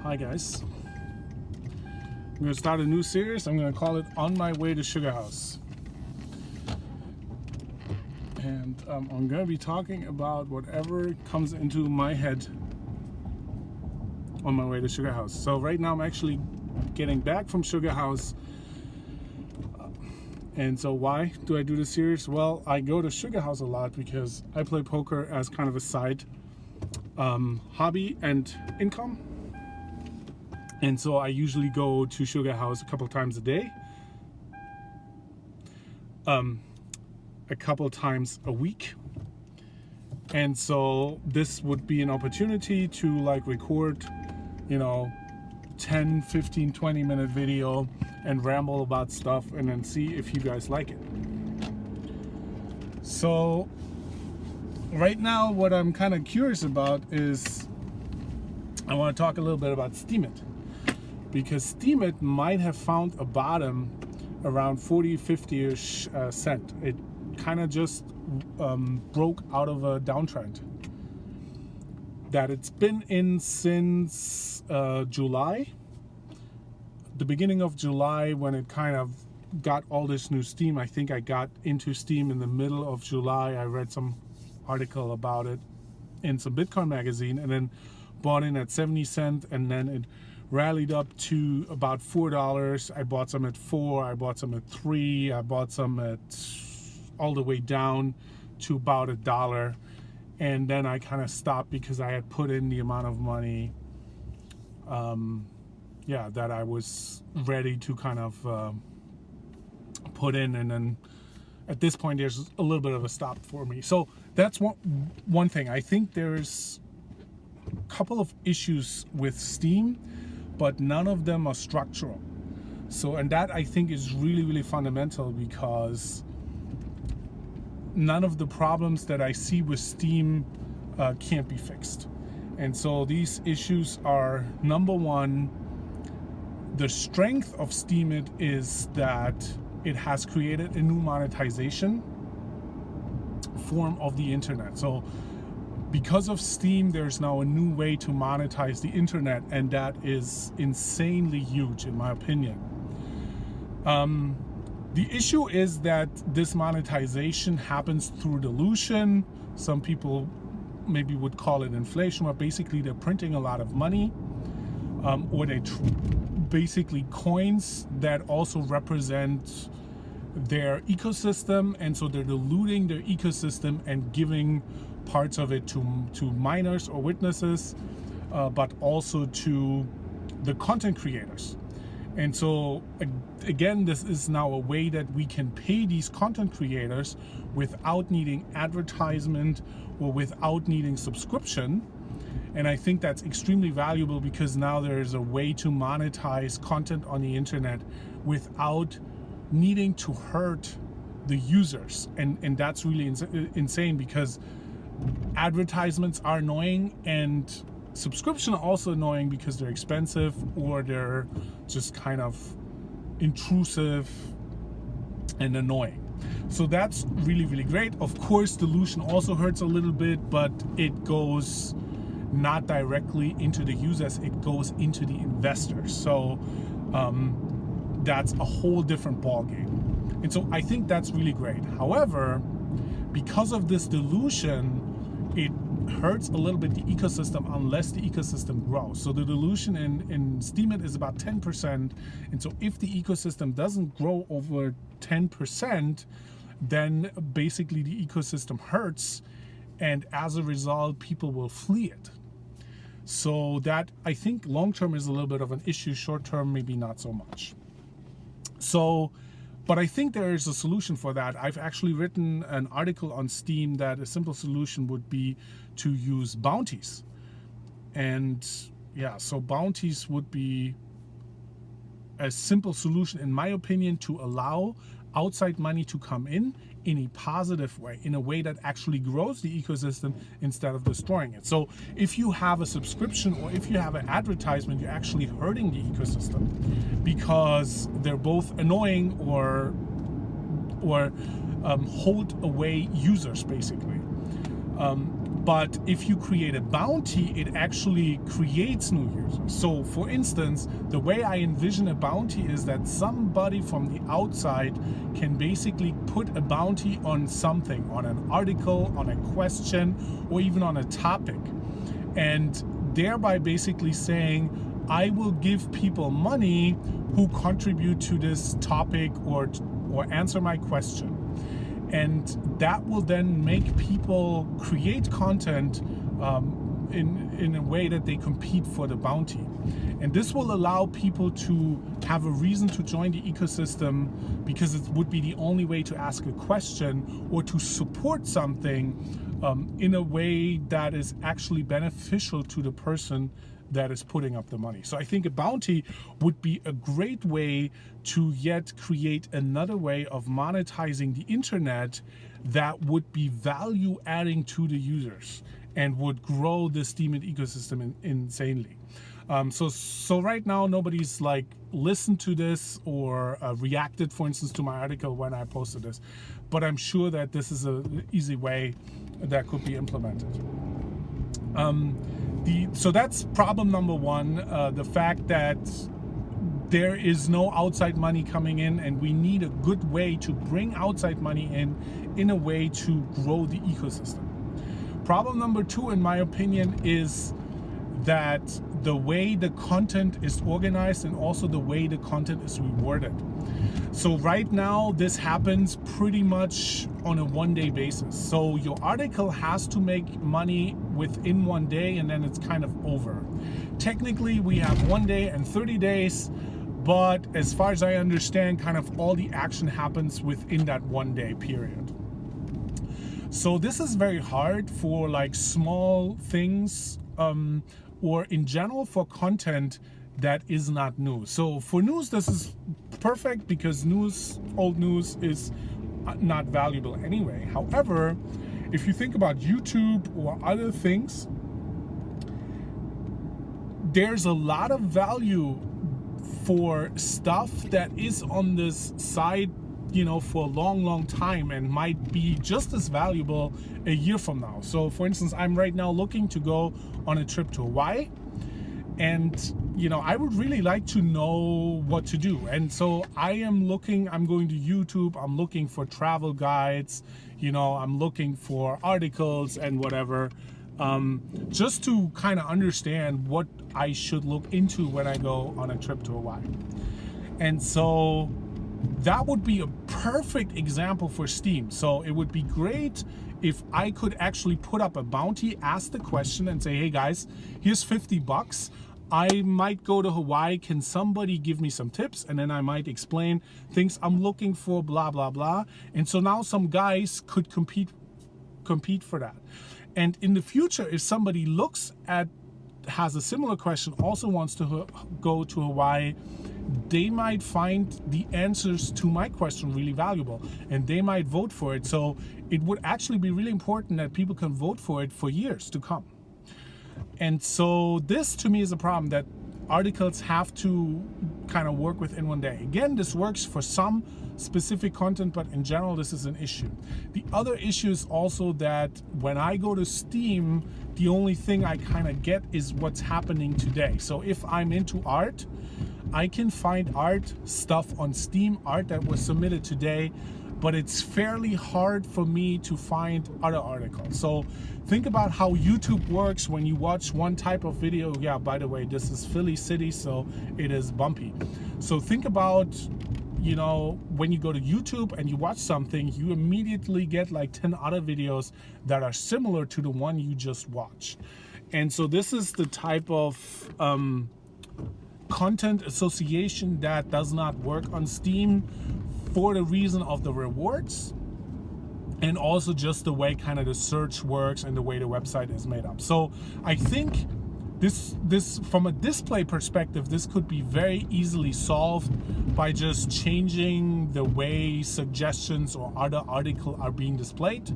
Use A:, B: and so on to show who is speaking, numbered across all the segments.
A: Hi guys. I'm going to start a new series. I'm going to call it On My Way to Sugar House. And I'm going to be talking about whatever comes into my head on my way to Sugar House. So right now I'm actually getting back from Sugar House. And so why do I do this series? Well, I go to Sugar House a lot because I play poker as kind of a side hobby and income. And so I usually go to Sugar House a couple times a day, a couple times a week. And so this would be an opportunity to like record, 10, 15, 20 minute video and ramble about stuff and then see if you guys like it. So right now what I'm kind of curious about is I want to talk a little bit about Steemit, because Steemit might have found a bottom around 40, 50-ish cent. It kind of just broke out of a downtrend that it's been in since July, the beginning of July, when it kind of got all this new steam. I think I got into Steem in the middle of July. I read some article about it in some Bitcoin magazine and then bought in at 70 cents, and then it rallied up to about $4. I bought some at 4, I bought some at 3, I bought some at all the way down to about $1. And then I kind of stopped because I had put in the amount of money that I was ready to kind of put in, and then at this point there's a little bit of a stop for me. So that's one thing. I think there's a couple of issues with Steem, but none of them are structural. So, and that I think is really, really fundamental, because none of the problems that I see with Steem can't be fixed. And so these issues are, number one, the strength of Steemit is that it has created a new monetization form of the internet. So because of Steem, there's now a new way to monetize the internet, and that is insanely huge in my opinion. The issue is that this monetization happens through dilution. Some people maybe would call it inflation, but basically they're printing a lot of money, or they basically coins that also represent their ecosystem, and so they're diluting their ecosystem and giving parts of it to miners or witnesses, but also to the content creators. And so again, this is now a way that we can pay these content creators without needing advertisement or without needing subscription. And I think that's extremely valuable, because now there's a way to monetize content on the internet without needing to hurt the users. And that's really insane, because advertisements are annoying and subscription are also annoying because they're expensive or they're just kind of intrusive and annoying. So that's really, really great. Of course, dilution also hurts a little bit, but it goes not directly into the users, it goes into the investors. So that's a whole different ballgame. And so I think that's really great. However, because of this dilution, it hurts a little bit the ecosystem unless the ecosystem grows. So the dilution in Steemit is about 10%. And so if the ecosystem doesn't grow over 10%, then basically the ecosystem hurts. And as a result, people will flee it. So that, I think, long-term is a little bit of an issue. Short-term, maybe not so much. So, but I think there is a solution for that. I've actually written an article on Steem that a simple solution would be to use bounties. And yeah, so bounties would be a simple solution, in my opinion, to allow outside money to come in a positive way, in a way that actually grows the ecosystem instead of destroying it. So if you have a subscription or if you have an advertisement, you're actually hurting the ecosystem, because they're both annoying or hold away users basically. But if you create a bounty, it actually creates new users. So for instance, the way I envision a bounty is that somebody from the outside can basically put a bounty on something, on an article, on a question, or even on a topic. And thereby basically saying, I will give people money who contribute to this topic or answer my question. And that will then make people create content in a way that they compete for the bounty. And this will allow people to have a reason to join the ecosystem, because it would be the only way to ask a question or to support something in a way that is actually beneficial to the person that is putting up the money. So I think a bounty would be a great way to yet create another way of monetizing the internet that would be value adding to the users and would grow the Steemit ecosystem insanely. So right now nobody's like listened to this or reacted, for instance, to my article when I posted this, but I'm sure that this is an easy way that could be implemented. So that's problem number one, the fact that there is no outside money coming in, and we need a good way to bring outside money in a way to grow the ecosystem. Problem number two, in my opinion, is that the way the content is organized and also the way the content is rewarded. So right now this happens pretty much on a one-day basis. So your article has to make money within one day and then it's kind of over. Technically we have 1 day and 30 days, but as far as I understand, kind of all the action happens within that 1 day period. So this is very hard for like small things, or in general for content that is not news. So for news, this is perfect because old news is not valuable anyway. However, if you think about YouTube or other things, there's a lot of value for stuff that is on this side, you know, for a long time and might be just as valuable a year from now. So for instance, I'm right now looking to go on a trip to Hawaii, and you know, I would really like to know what to do. And so I'm going to YouTube, I'm looking for travel guides, you know, I'm looking for articles and whatever, just to kind of understand what I should look into when I go on a trip to Hawaii. And so that would be a perfect example for Steem. So it would be great if I could actually put up a bounty, ask the question and say, hey guys, here's $50. I might go to Hawaii. Can somebody give me some tips? And then I might explain things I'm looking for, blah, blah, blah. And so now some guys could compete for that. And in the future, if somebody has a similar question, also wants to go to Hawaii, they might find the answers to my question really valuable and they might vote for it. So it would actually be really important that people can vote for it for years to come. And so this to me is a problem, that articles have to kind of work within 1 day. Again, this works for some specific content, but in general, this is an issue. The other issue is also that when I go to Steem, the only thing I kind of get is what's happening today. So if I'm into art, I can find art stuff on Steem, art that was submitted today, but it's fairly hard for me to find other articles. So think about how YouTube works when you watch one type of video. Yeah, by the way, this is Philly City, so it is bumpy. So think about, you know, when you go to YouTube and you watch something, you immediately get like 10 other videos that are similar to the one you just watched. And so this is the type of content association that does not work on Steem, for the reason of the rewards and also just the way kind of the search works and the way the website is made up. So I think this from a display perspective, this could be very easily solved by just changing the way suggestions or other articles are being displayed.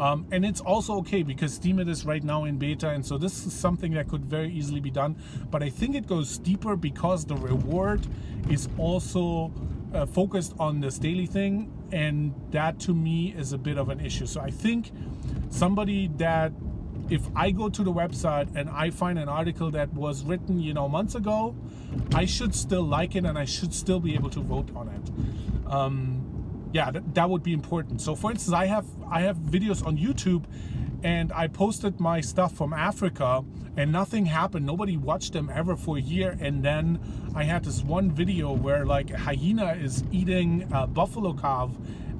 A: And it's also okay because Steemit is right now in beta, and so this is something that could very easily be done. But I think it goes deeper because the reward is also focused on this daily thing, and that to me is a bit of an issue. So I think somebody that if I go to the website and I find an article that was written, you know, months ago, I should still like it and I should still be able to vote on it. Yeah, that would be important. So for instance, I have videos on YouTube, and I posted my stuff from Africa and nothing happened. Nobody watched them ever for a year. And then I had this one video where like a hyena is eating a buffalo calf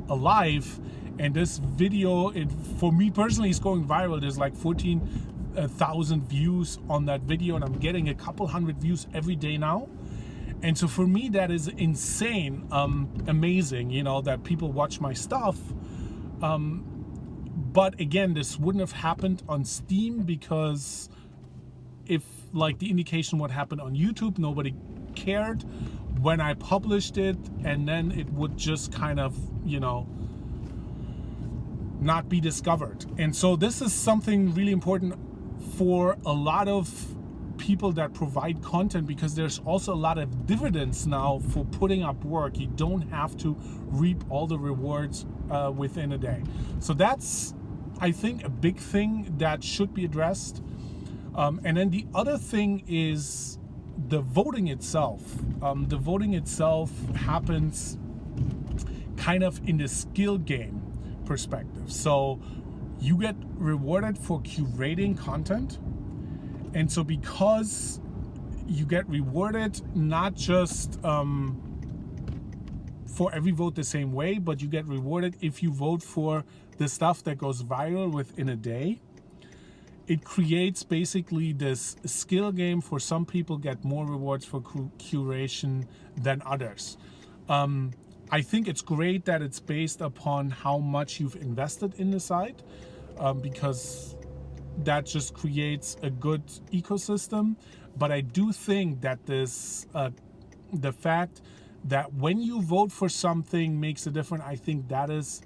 A: alive. And this video, for me personally, is going viral. There's like 14,000 views on that video, and I'm getting a couple hundred views every day now. And so for me, that is insane, amazing, you know, that people watch my stuff. But again, this wouldn't have happened on Steem, because if like the indication what happened on YouTube, nobody cared when I published it, and then it would just kind of, you know, not be discovered. And so this is something really important for a lot of people that provide content, because there's also a lot of dividends now for putting up work. You don't have to reap all the rewards within a day. So that's, I think, a big thing that should be addressed. And then the other thing is the voting itself. The voting itself happens kind of in the skill game perspective. So you get rewarded for curating content. And so because you get rewarded not just for every vote the same way, but you get rewarded if you vote for the stuff that goes viral within a day, it creates basically this skill game. For some people get more rewards for curation than others. I think it's great that it's based upon how much you've invested in the site, because that just creates a good ecosystem. But I do think that this, the fact that when you vote for something makes a difference, I think that is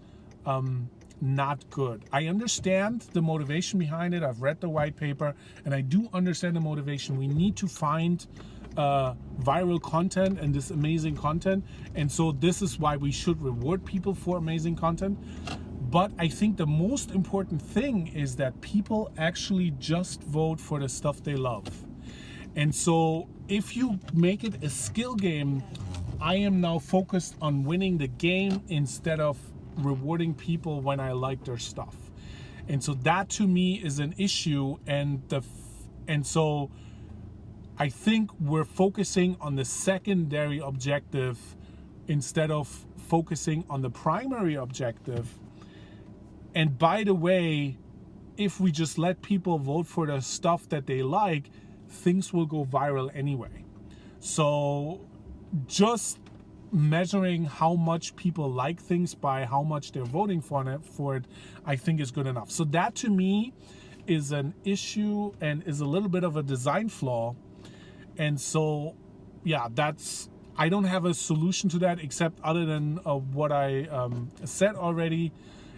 A: not good. I understand the motivation behind it. I've read the white paper, and I do understand the motivation. We need to find viral content and this amazing content, and so this is why we should reward people for amazing content. But I think the most important thing is that people actually just vote for the stuff they love. And so if you make it a skill game, I am now focused on winning the game instead of rewarding people when I like their stuff. And so that to me is an issue. And so I think we're focusing on the secondary objective instead of focusing on the primary objective. And by the way, if we just let people vote for the stuff that they like, things will go viral anyway. So just measuring how much people like things by how much they're voting for it, I think is good enough. So that to me is an issue and is a little bit of a design flaw. And so, yeah, I don't have a solution to that except other than what I said already.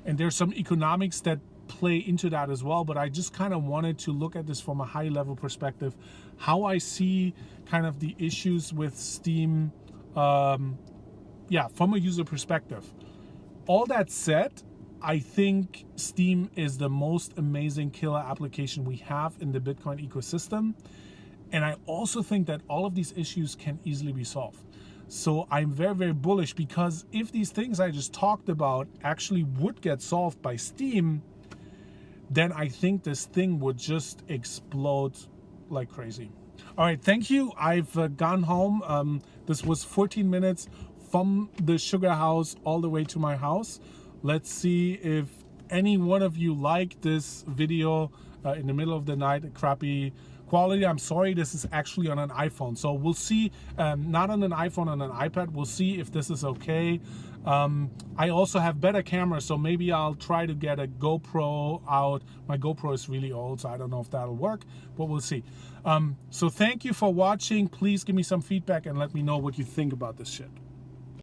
A: And there's some economics that play into that as well. But I just kind of wanted to look at this from a high level perspective, how I see kind of the issues with Steem, from a user perspective. All that said, I think Steem is the most amazing killer application we have in the Bitcoin ecosystem. And I also think that all of these issues can easily be solved. So I'm very, very bullish, because if these things I just talked about actually would get solved by Steem, then I think this thing would just explode like crazy. All right, thank you. I've gone home. This was 14 minutes from the sugar house all the way to my house. Let's see if any one of you like this video in the middle of the night, a crappy quality. I'm sorry, this is actually on an iPhone. So we'll see, not on an iPhone, on an iPad. We'll see if this is okay. I also have better cameras, so maybe I'll try to get a GoPro out. My GoPro is really old, so I don't know if that'll work, but we'll see. So thank you for watching. Please give me some feedback and let me know what you think about this shit.